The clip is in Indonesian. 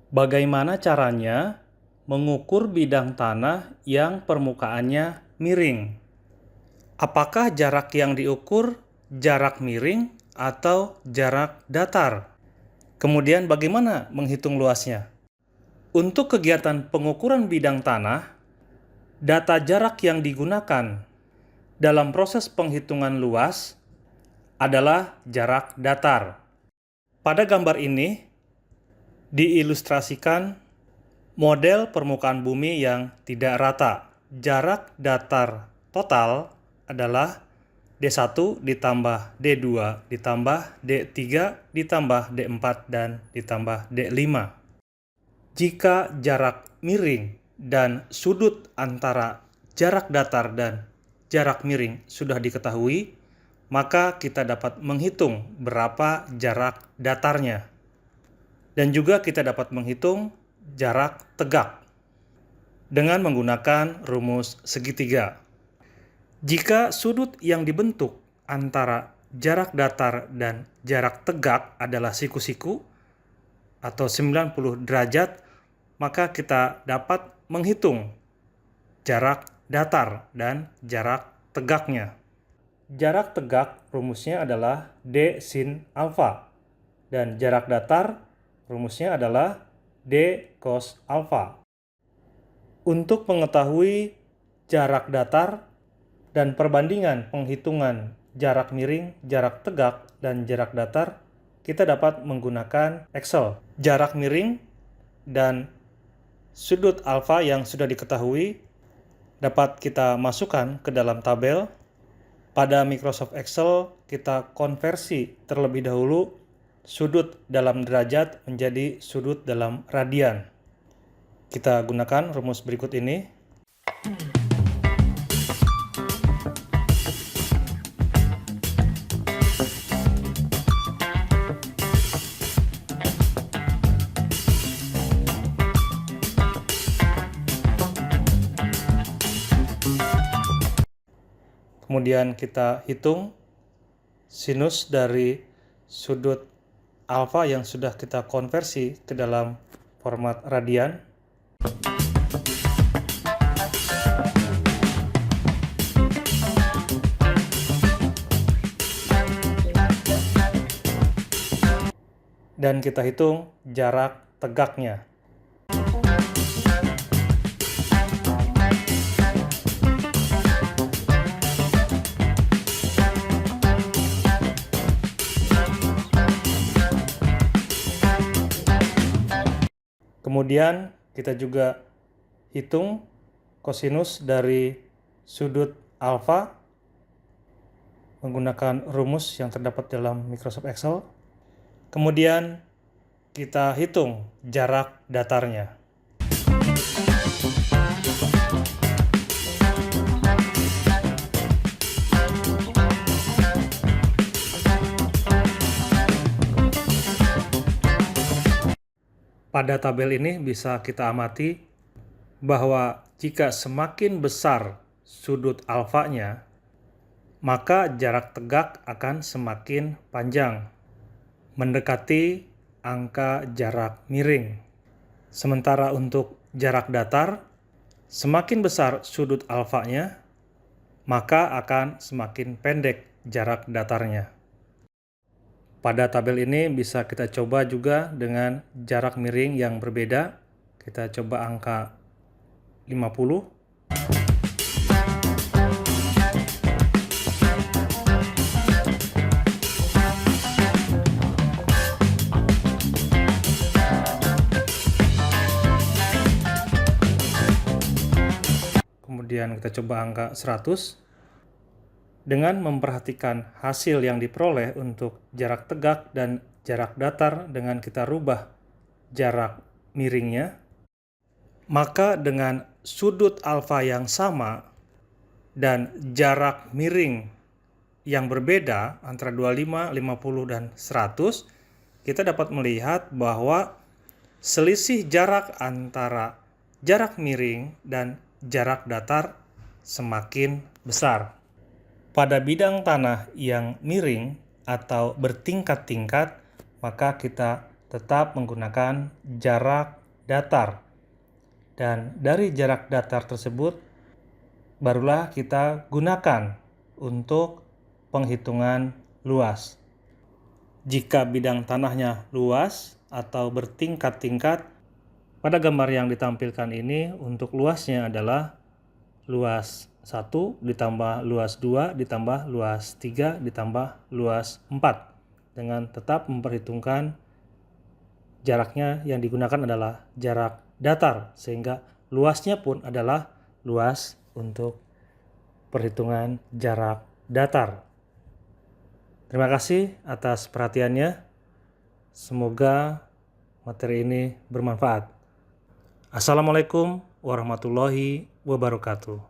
Bagaimana caranya mengukur bidang tanah yang permukaannya miring? Apakah jarak yang diukur jarak miring atau jarak datar? Kemudian bagaimana menghitung luasnya? Untuk kegiatan pengukuran bidang tanah, data jarak yang digunakan dalam proses penghitungan luas adalah jarak datar. Pada gambar ini diilustrasikan model permukaan bumi yang tidak rata. Jarak datar total adalah D1 ditambah D2 ditambah D3 ditambah D4 dan ditambah D5. Jika jarak miring dan sudut antara jarak datar dan jarak miring sudah diketahui, maka kita dapat menghitung berapa jarak datarnya. Dan juga kita dapat menghitung jarak tegak dengan menggunakan rumus segitiga. Jika sudut yang dibentuk antara jarak datar dan jarak tegak adalah siku-siku atau 90 derajat, maka kita dapat menghitung jarak datar dan jarak tegaknya. Jarak tegak rumusnya adalah D sin alfa dan jarak datar rumusnya adalah D cos alfa. Untuk mengetahui jarak datar dan perbandingan penghitungan jarak miring, jarak tegak, dan jarak datar, kita dapat menggunakan Excel. Jarak miring dan sudut alfa yang sudah diketahui dapat kita masukkan ke dalam tabel. Pada Microsoft Excel, kita konversi terlebih dahulu sudut dalam derajat menjadi sudut dalam radian. Kita gunakan rumus berikut ini. Kemudian kita hitung sinus dari sudut alfa yang sudah kita konversi ke dalam format radian. Dan kita hitung jarak tegaknya. Kemudian kita juga hitung kosinus dari sudut alfa menggunakan rumus yang terdapat dalam Microsoft Excel. Kemudian kita hitung jarak datarnya. Pada tabel ini bisa kita amati bahwa jika semakin besar sudut alfanya, maka jarak tegak akan semakin panjang, mendekati angka jarak miring. Sementara untuk jarak datar, semakin besar sudut alfanya, maka akan semakin pendek jarak datarnya. Pada tabel ini bisa kita coba juga dengan jarak miring yang berbeda. Kita coba angka 50. Kemudian kita coba angka 100. Dengan memperhatikan hasil yang diperoleh untuk jarak tegak dan jarak datar dengan kita rubah jarak miringnya, maka dengan sudut alfa yang sama dan jarak miring yang berbeda antara 25, 50, dan 100, kita dapat melihat bahwa selisih jarak antara jarak miring dan jarak datar semakin besar. Pada bidang tanah yang miring atau bertingkat-tingkat, maka kita tetap menggunakan jarak datar. Dan dari jarak datar tersebut barulah kita gunakan untuk penghitungan luas. Jika bidang tanahnya luas atau bertingkat-tingkat, pada gambar yang ditampilkan ini untuk luasnya adalah luas 1 ditambah luas 2 ditambah luas 3 ditambah luas 4, dengan tetap memperhitungkan jaraknya yang digunakan adalah jarak datar, sehingga luasnya pun adalah luas untuk perhitungan jarak datar. Terima kasih atas perhatiannya. Semoga materi ini bermanfaat. Assalamualaikum warahmatullahi wabarakatuh.